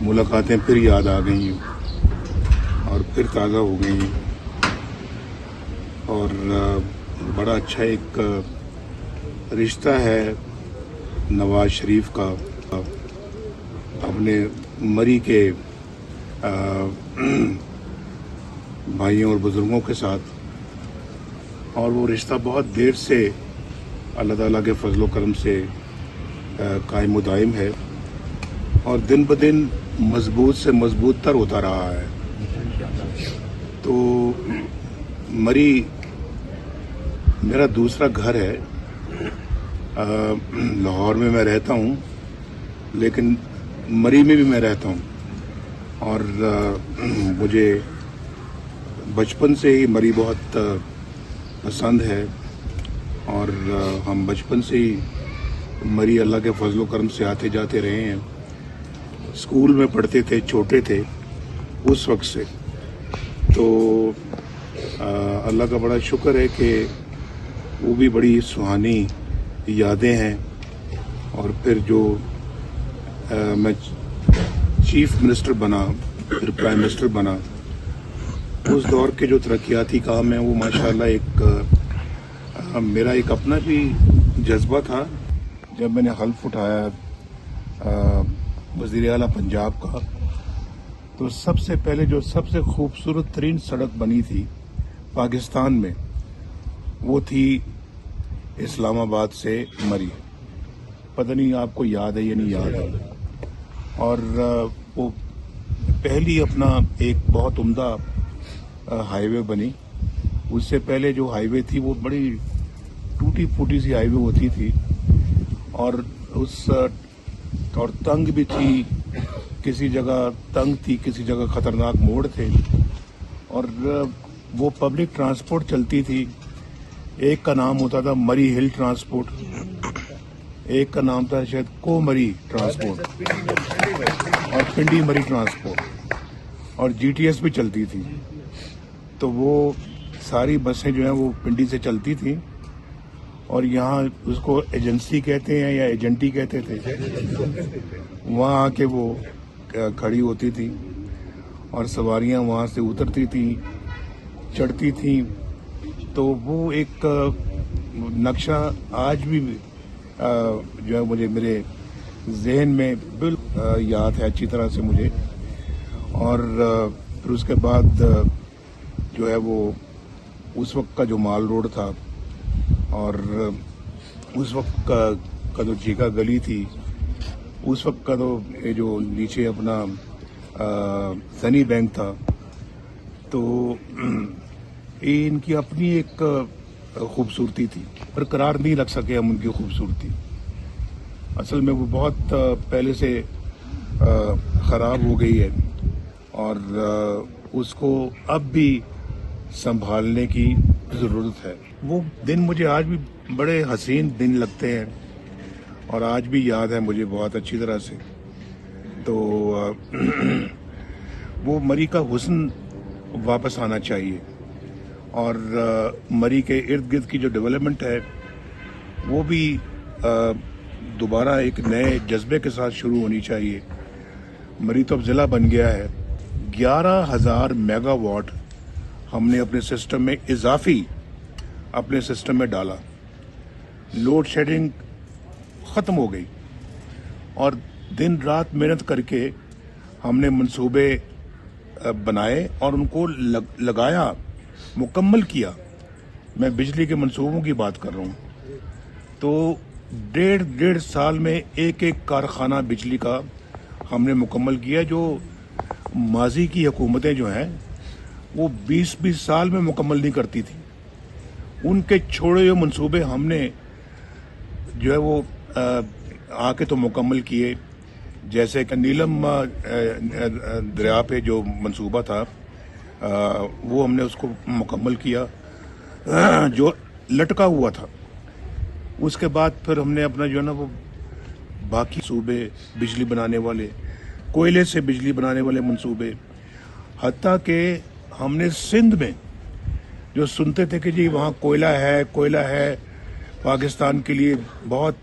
मुलाकातें फिर याद आ गई और फिर ताज़ा हो गई और बड़ा अच्छा एक रिश्ता है नवाज शरीफ का अपने मरी के भाइयों और बुज़ुर्गों के साथ, और वो रिश्ता बहुत देर से अल्लाह ताला के फजलो करम से कायम दायम है और दिन ब दिन मजबूत से मजबूत तर होता रहा है। तो मरी मेरा दूसरा घर है। लाहौर में मैं रहता हूँ, लेकिन मरी में भी मैं रहता हूँ और मुझे बचपन से ही मरी बहुत पसंद है और हम बचपन से ही मरी अल्लाह के फजलो करम से आते जाते रहे हैं। स्कूल में पढ़ते थे, छोटे थे उस वक्त से। तो अल्लाह का बड़ा शुक्र है कि वो भी बड़ी सुहानी यादें हैं। और फिर जो मैं चीफ मिनिस्टर बना, फिर प्राइम मिनिस्टर बना, उस दौर के जो तरक्याती काम हैं वो माशाल्लाह एक मेरा एक अपना भी जज्बा था। जब मैंने हल्फ उठाया वज़ीर आला पंजाब का, तो सबसे पहले जो सबसे खूबसूरत तरीन सड़क बनी थी पाकिस्तान में वो थी इस्लामाबाद से मरी। पता नहीं आपको याद है या नहीं याद है। और वो पहली अपना एक बहुत उम्दा हाईवे बनी। उससे पहले जो हाईवे थी वो बड़ी टूटी फूटी सी हाईवे होती थी और और तंग भी थी, किसी जगह तंग थी, किसी जगह खतरनाक मोड़ थे और वो पब्लिक ट्रांसपोर्ट चलती थी। एक का नाम होता था मरी हिल ट्रांसपोर्ट, एक का नाम था शायद को मरी ट्रांसपोर्ट और पिंडी मरी ट्रांसपोर्ट, और जीटीएस भी चलती थी। तो वो सारी बसें जो हैं वो पिंडी से चलती थी और यहाँ उसको एजेंसी कहते हैं या एजेंटी कहते थे। वहाँ आके वो खड़ी होती थी और सवारियाँ वहाँ से उतरती थी, चढ़ती थी। तो वो एक नक्शा आज भी जो है मुझे मेरे जहन में बिल्कुल याद है अच्छी तरह से मुझे। और फिर उसके बाद जो है वो उस वक्त का जो माल रोड था और उस वक्त का जो जीका गली थी, उस वक्त का तो ये जो नीचे अपना सनी बैंक था, तो ये इनकी अपनी एक खूबसूरती थी। बरकरार नहीं रख सके हम उनकी खूबसूरती। असल में वो बहुत पहले से ख़राब हो गई है और उसको अब भी संभालने की ज़रूरत है। वो दिन मुझे आज भी बड़े हसीन दिन लगते हैं और आज भी याद है मुझे बहुत अच्छी तरह से। तो वो मरी का हुस्न वापस आना चाहिए और मरी के इर्द गिर्द की जो डेवलपमेंट है वो भी दोबारा एक नए जज्बे के साथ शुरू होनी चाहिए। मरी तो अब ज़िला बन गया है। 11,000 मेगावाट हमने अपने सिस्टम में इजाफी अपने सिस्टम में डाला। लोड शेडिंग ख़त्म हो गई और दिन रात मेहनत करके हमने मंसूबे बनाए और उनको लगाया, मुकम्मल किया। मैं बिजली के मंसूबों की बात कर रहा हूँ। तो डेढ़ साल में एक कारखाना बिजली का हमने मुकम्मल किया, जो माजी की हुकूमतें जो हैं वो 20 साल में मुकम्मल नहीं करती थी। उनके छोड़े हुए मंसूबे हमने जो है वो आके तो मुकम्मल किए। जैसे कि नीलम दरिया पे जो मंसूबा था वो हमने उसको मुकम्मल किया जो लटका हुआ था। उसके बाद फिर हमने अपना जो है ना वो बाकी सूबे बिजली बनाने वाले, कोयले से बिजली बनाने वाले मंसूबे, हत्ता कि हमने सिंध में जो सुनते थे कि जी वहाँ कोयला है, पाकिस्तान के लिए बहुत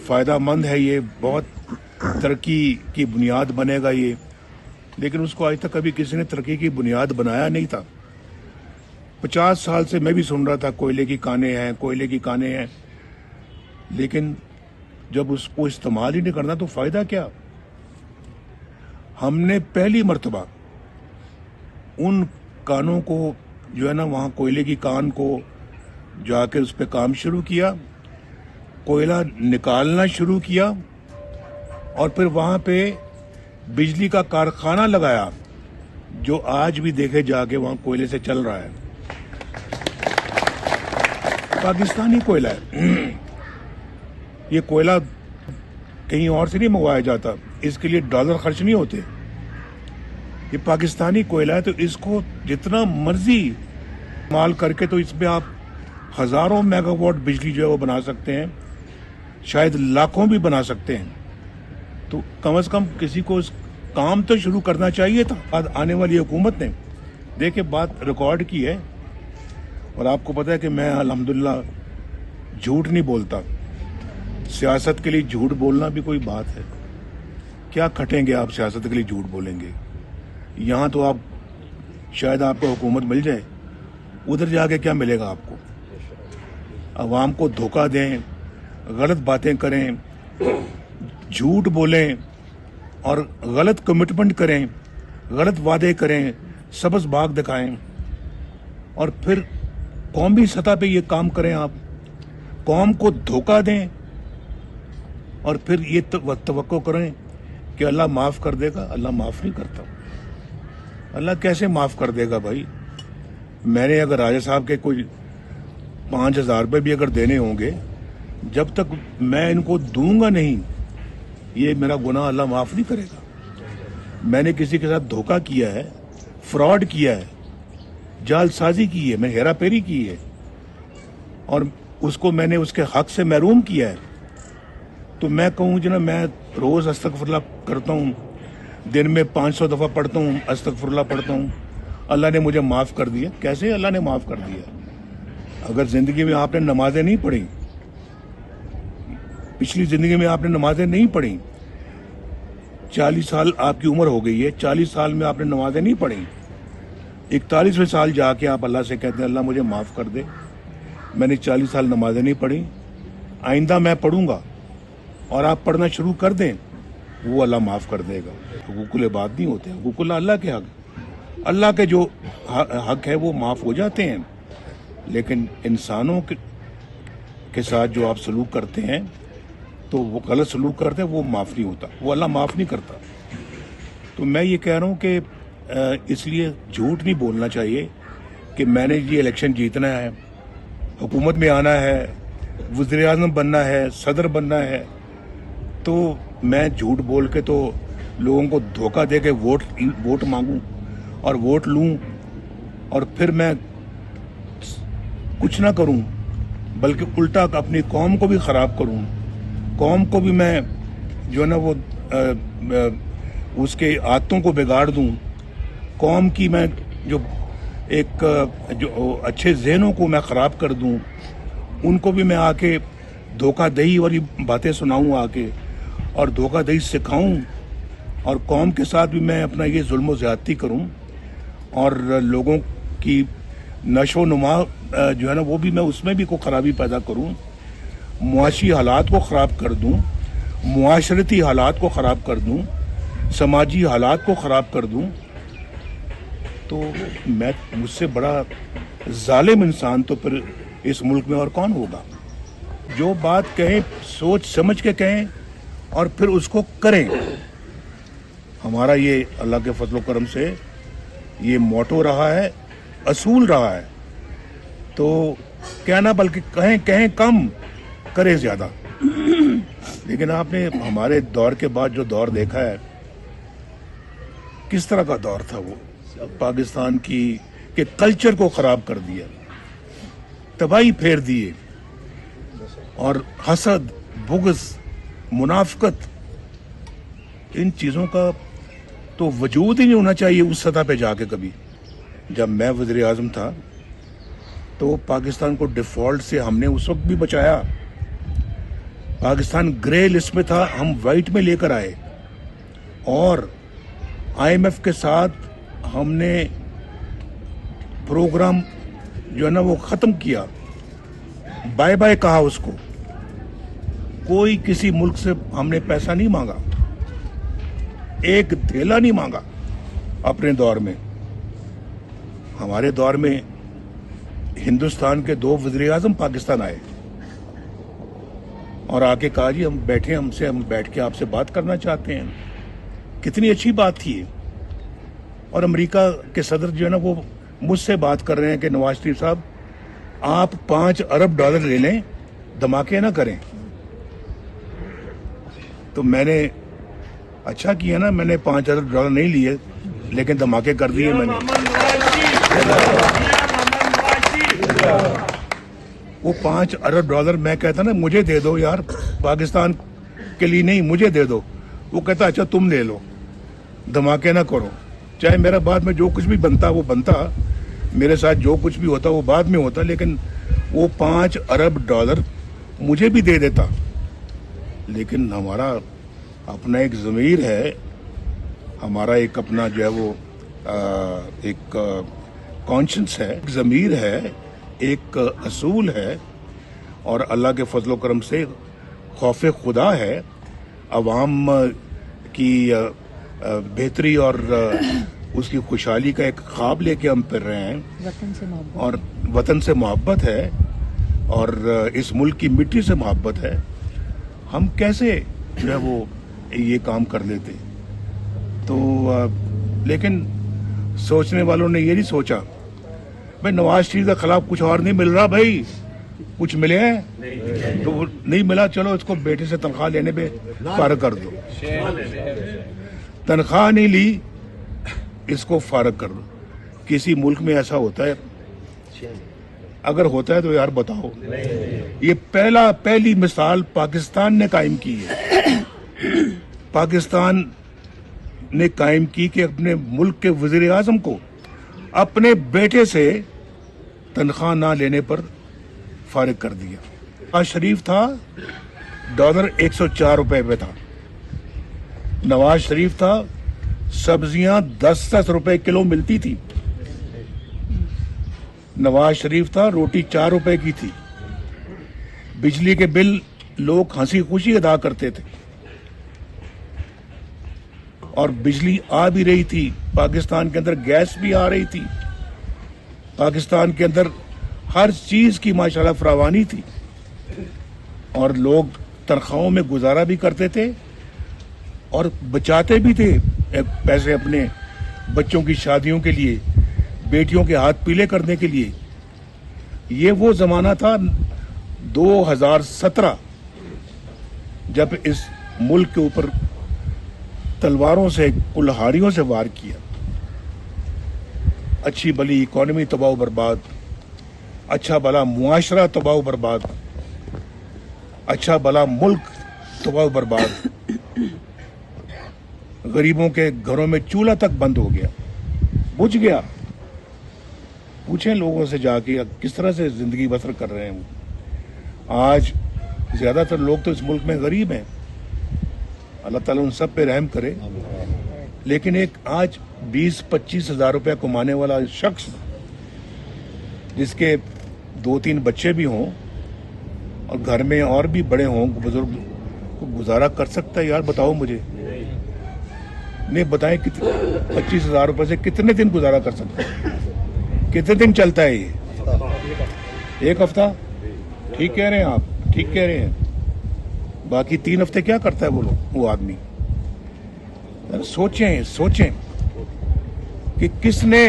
फ़ायदा मंद है, ये बहुत तरक्की की बुनियाद बनेगा ये, लेकिन उसको आज तक कभी किसी ने तरक्की की बुनियाद बनाया नहीं था। 50 साल से मैं भी सुन रहा था कोयले की कानें हैं, कोयले की कानें हैं, लेकिन जब उसको इस्तेमाल ही नहीं करना तो फायदा क्या। हमने पहली मर्तबा उन कानों को जो है ना, वहाँ कोयले की कान को जाकर उस पर काम शुरू किया, कोयला निकालना शुरू किया, और फिर वहाँ पे बिजली का कारखाना लगाया जो आज भी देखे जाके वहाँ कोयले से चल रहा है। पाकिस्तानी कोयला है। ये कोयला कहीं और से नहीं मंगवाया जाता, इसके लिए डॉलर खर्च नहीं होते। ये पाकिस्तानी कोयला है, तो इसको जितना मर्जी इस्तेमाल करके तो इसमें आप हजारों मेगावाट बिजली जो है वो बना सकते हैं, शायद लाखों भी बना सकते हैं। तो कम से कम किसी को इस काम तो शुरू करना चाहिए था। आज आने वाली हुकूमत ने देखे बात रिकॉर्ड की है, और आपको पता है कि मैं अल्हम्दुलिल्लाह झूठ नहीं बोलता। सियासत के लिए झूठ बोलना भी कोई बात है? क्या खटेंगे आप सियासत के लिए झूठ बोलेंगे? यहाँ तो आप शायद आपको हुकूमत मिल जाए, उधर जाके क्या मिलेगा आपको? अवाम को धोखा दें, गलत बातें करें, झूठ बोलें और गलत कमिटमेंट करें, गलत वादे करें, सबस बाग दिखाएं, और फिर कौमी सतह पे ये काम करें। आप कौम को धोखा दें और फिर ये तवक्को करें कि अल्लाह माफ़ कर देगा। अल्लाह माफ़ नहीं करता। अल्लाह कैसे माफ़ कर देगा भाई? मैंने अगर राजा साहब के कोई 5,000 रुपये भी अगर देने होंगे, जब तक मैं इनको दूंगा नहीं, ये मेरा गुनाह अल्लाह माफ़ नहीं करेगा। मैंने किसी के साथ धोखा किया है, फ्रॉड किया है, जालसाजी की है, मैंने हेरा फेरी की है, और उसको मैंने उसके हक से महरूम किया है, तो मैं कहूँ जो ना, मैं रोज़ अस्तगफुरुल्लाह करता हूँ, दिन में 500 दफ़ा पढ़ता हूँ, अस्तगफुरुल्लाह पढ़ता हूँ, अल्लाह ने मुझे माफ़ कर दिया। कैसे अल्लाह ने माफ़ कर दिया? अगर ज़िंदगी में आपने नमाजें नहीं पढ़ी, पिछली ज़िंदगी में आपने नमाजें नहीं पढ़ी, 40 साल आपकी उम्र हो गई है, 40 साल में आपने नमाजें नहीं पढ़ी, 41वें साल जाके आप अल्लाह से कहते हैं अल्लाह मुझे माफ़ कर दे, मैंने 40 साल नमाजें नहीं पढ़ी, आइंदा मैं पढ़ूंगा, और आप पढ़ना शुरू कर दें, वो अल्लाह माफ़ कर देगा। हुकूकुल इबाद नहीं होते, हुकूकुल अल्लाह के हक, अल्लाह के जो हक है वो माफ़ हो जाते हैं, लेकिन इंसानों के साथ जो आप सलूक करते हैं, तो वो गलत सलूक करते हैं, वो माफ़ नहीं होता, वो अल्लाह माफ़ नहीं करता। तो मैं ये कह रहा हूँ कि इसलिए झूठ नहीं बोलना चाहिए कि मैंने ये इलेक्शन जीतना है, हुकूमत में आना है, वज़ीर आज़म बनना है, सदर बनना है, तो मैं झूठ बोल के तो लोगों को धोखा दे के वोट मांगूं और वोट लूं, और फिर मैं कुछ ना करूं, बल्कि उल्टा अपनी कौम को भी ख़राब करूं, कौम को भी मैं जो है ना वो उसके आदतों को बिगाड़ दूं, कौम की मैं जो अच्छे ज़हनों को मैं ख़राब कर दूं, उनको भी मैं आके धोखादही वाली बातें सुनाऊं आके, और धोखादही सिखाऊं, और कौम के साथ भी मैं अपना ये जुल्म व ज़्यादती करूं, और लोगों की नशो नुमा जो है ना वो भी मैं उसमें भी कोई ख़राबी पैदा करूं, मुआशी हालात को ख़राब कर दूं, मुआशरती हालात को ख़राब कर दूं, समाजी हालात को ख़राब कर दूं, तो मैं मुझसे बड़ा जालिम इंसान तो फिर इस मुल्क में और कौन होगा? जो बात कहें सोच समझ के कहें और फिर उसको करें। हमारा ये अल्लाह के फजल करम से ये मोटो रहा है, असूल रहा है। तो कहना बल्कि कहें कम, करें ज़्यादा। लेकिन आपने हमारे दौर के बाद जो दौर देखा है, किस तरह का दौर था वो? पाकिस्तान के कल्चर को ख़राब कर दिया, तबाही फेर दिए, और हसद, बुग़्ज़, मुनाफ़िक़त, इन चीज़ों का तो वजूद ही नहीं होना चाहिए उस सतह पे जाके कभी। जब मैं वज़ीर आज़म था तो पाकिस्तान को डिफ़ॉल्ट से हमने उस वक्त भी बचाया, पाकिस्तान ग्रे लिस्ट में था, हम वाइट में लेकर आए और IMF के साथ हमने प्रोग्राम जो है ना वो खत्म किया, बाय बाय कहा उसको। कोई किसी मुल्क से हमने पैसा नहीं मांगा, एक धेला नहीं मांगा अपने दौर में। हमारे दौर में हिंदुस्तान के 2 वज़ीर आज़म पाकिस्तान आए और आके कहा जी हम बैठे, हमसे हम बैठ के आपसे बात करना चाहते हैं। कितनी अच्छी बात थी ये। और अमेरिका के सदर जो है ना वो मुझसे बात कर रहे हैं कि नवाज शरीफ साहब आप $5 अरब ले लें, धमाके ना करें। तो मैंने अच्छा किया ना, मैंने $5 अरब नहीं लिए लेकिन धमाके कर दिए मैंने। वो $5 अरब मैं कहता ना मुझे दे दो यार, पाकिस्तान के लिए नहीं, मुझे दे दो। वो कहता अच्छा तुम ले लो, धमाके ना करो। चाहे मेरा बाद में जो कुछ भी बनता वो बनता, मेरे साथ जो कुछ भी होता वो बाद में होता, लेकिन वो $5 अरब मुझे भी दे देता। लेकिन हमारा अपना एक ज़मीर है, हमारा एक अपना जो है वो एक कॉन्शियस है, एक ज़मीर है, एक असूल है और अल्लाह के फजलो करम से खौफ खुदा है। अवाम की बेहतरी और उसकी खुशहाली का एक ख्वाब लेके हम फिर रहे हैं, वतन से मोहब्बत और वतन से मोहब्बत है और इस मुल्क की मिट्टी से मोहब्बत है। हम कैसे जो है वो ये काम कर लेते। तो लेकिन सोचने वालों ने ये नहीं सोचा भाई नवाज शरीफ के खिलाफ कुछ और नहीं मिल रहा, भाई कुछ मिले हैं तो वो नहीं मिला, चलो इसको बेटे से तनख्वाह लेने पे फारग कर दो। तनख्वाह नहीं ली, इसको फारग कर दो। किसी मुल्क में ऐसा होता है? अगर होता है तो यार बताओ। ये पहली मिसाल पाकिस्तान ने कायम की है। पाकिस्तान ने कायम की कि अपने मुल्क के वजीर आजम को अपने बेटे से तनख्वाह ना लेने पर फारिग कर दिया। नवाज शरीफ था, डॉलर 104 रुपए पे था। नवाज शरीफ था, सब्जियां 10-10 रुपए किलो मिलती थी। नवाज शरीफ था, रोटी 4 रुपए की थी। बिजली के बिल लोग हंसी खुशी अदा करते थे और बिजली आ भी रही थी। पाकिस्तान के अंदर गैस भी आ रही थी। पाकिस्तान के अंदर हर चीज की माशाल्लाह फरावानी थी और लोग तनख्वाहों में गुजारा भी करते थे और बचाते भी थे पैसे अपने बच्चों की शादियों के लिए, बेटियों के हाथ पीले करने के लिए। ये वो जमाना था 2017 जब इस मुल्क के ऊपर तलवारों से, कुल्हाड़ियों से वार किया। अच्छी भली इकॉनमी तबाह बर्बाद, अच्छा भला मुआशरा तबाह बर्बाद, अच्छा भला मुल्क तबाह बर्बाद। गरीबों के घरों में चूल्हा तक बंद हो गया, बुझ गया। पूछें लोगों से जाके किस तरह से जिंदगी बसर कर रहे हैं वो। आज ज्यादातर लोग तो इस मुल्क में गरीब हैं, अल्लाह ताला उन सब पे रहम करे। लेकिन एक आज 20-25 हजार रुपया कमाने वाला शख्स जिसके 2-3 बच्चे भी हों और घर में और भी बड़े हों, बुजुर्ग, को गुजारा कर सकता है? यार बताओ मुझे, नहीं बताएं 25 हजार रुपए से कितने दिन गुजारा कर सकता है? कितने दिन चलता है ये? एक हफ्ता? ठीक कह रहे हैं आप, ठीक कह रहे हैं। बाकी 3 हफ्ते क्या करता है वो आदमी? सोचें कि किसने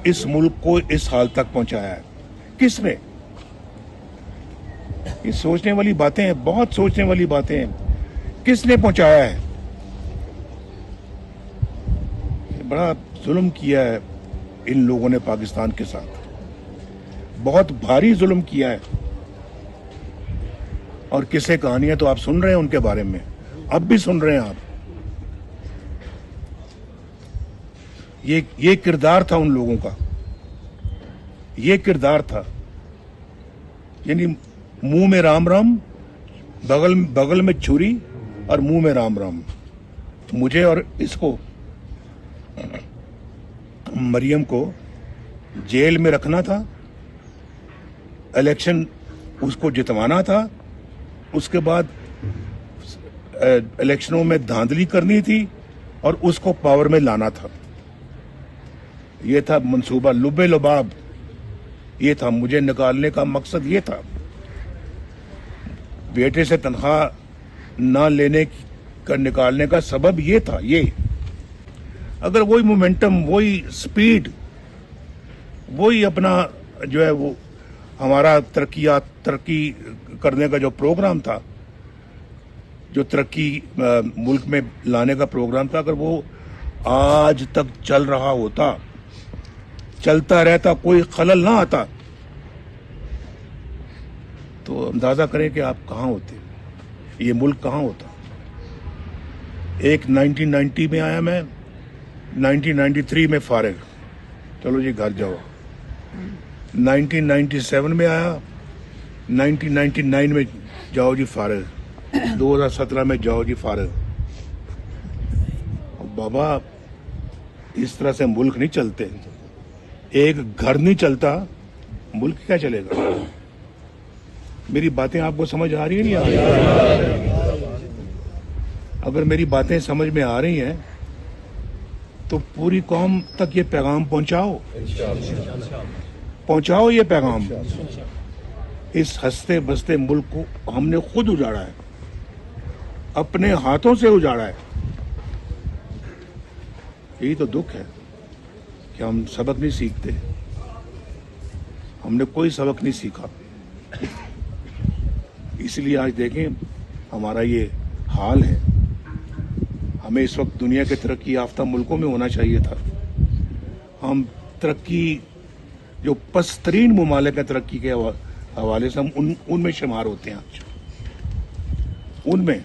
इस मुल्क को इस हाल तक पहुंचाया है? किसने? ये सोचने वाली बातें हैं, बहुत सोचने वाली बातें हैं। किसने पहुंचाया है? बड़ा जुल्म किया है इन लोगों ने पाकिस्तान के साथ, बहुत भारी जुल्म किया है। और किस्से कहानियां तो आप सुन रहे हैं उनके बारे में, अब भी सुन रहे हैं आप। ये किरदार था उन लोगों का, ये किरदार था। यानी मुंह में राम राम, बगल में छुरी और मुंह में राम राम। मुझे और इसको, मरियम को जेल में रखना था, इलेक्शन उसको जितवाना था, उसके बाद इलेक्शनों में धांधली करनी थी और उसको पावर में लाना था। ये था मंसूबा, लुबे लुबाब ये था। मुझे निकालने का मकसद ये था। बेटे से तनख्वाह ना लेने का निकालने का सबब ये था। ये अगर वही मोमेंटम, वही स्पीड, वही अपना जो है वो हमारा तरक्की करने का जो प्रोग्राम था, जो तरक्की मुल्क में लाने का प्रोग्राम था, अगर वो आज तक चल रहा होता, चलता रहता, कोई खलल ना आता, तो अंदाजा करें कि आप कहाँ होते, ये मुल्क कहाँ होता। एक 1990 में आया मैं, 1993 में फारिग, चलो जी घर जाओ। 1997 में आया, 1999 में जाओ जी फारिग, 2017 में जाओ जी फारिग। बाबा इस तरह से मुल्क नहीं चलते। एक घर नहीं चलता, मुल्क क्या चलेगा। मेरी बातें आपको समझ आ रही है, नहीं आ रही? अगर मेरी बातें समझ में आ रही हैं तो पूरी कौम तक ये पैगाम पहुंचाओ ये पैगाम। इस हंसते बसते मुल्क को हमने खुद उजाड़ा है, अपने हाथों से उजाड़ा है। यही तो दुख है कि हम सबक नहीं सीखते। हमने कोई सबक नहीं सीखा, इसलिए आज देखें हमारा ये हाल है। हमें इस वक्त दुनिया के तरक्की याफ्ता मुल्कों में होना चाहिए था। हम तरक्की, जो पस्तरीन मुमालिक है तरक्की के हवाले से, हम उनमें शुमार होते हैं आज। उनमें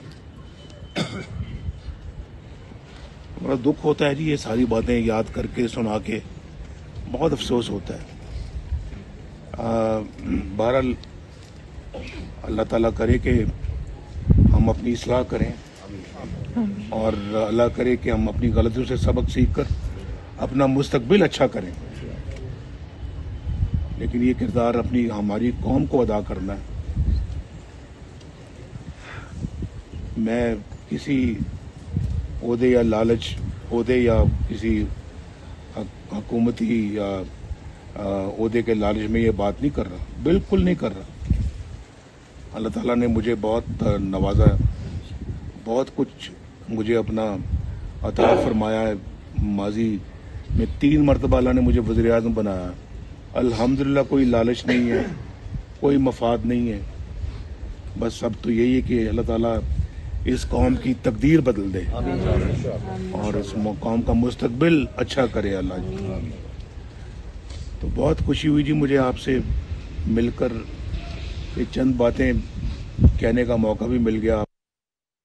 बड़ा दुख होता है जी, ये सारी बातें याद करके सुना के बहुत अफसोस होता है। बहरहाल अल्लाह ताला करे कि हम अपनी इस्लाह करें और अल्लाह करे कि हम अपनी गलतियों से सबक सीख कर अपना मुस्तकबिल अच्छा करें। लेकिन ये किरदार अपनी हमारी कौम को अदा करना है। मैं किसी ओहदे या लालच, ओहदे या किसी हुकूमती या ओहदे के लालच में ये बात नहीं कर रहा, बिल्कुल नहीं कर रहा। अल्लाह ताला ने मुझे बहुत नवाजा है, बहुत कुछ मुझे अपना अता फरमाया है। माजी में 3 मरतबा अल्लाह ने मुझे वज़ीर आज़म बनाया। अल्हम्दुलिल्लाह कोई लालच नहीं है, कोई मफाद नहीं है। बस सब तो यही है कि अल्लाह ताला इस कौम की तकदीर बदल दे और इस कौम का मुस्तकबिल अच्छा करे अल्लाह जी। तो बहुत खुशी हुई जी मुझे आपसे मिलकर, ये चंद बातें कहने का मौका भी मिल गया।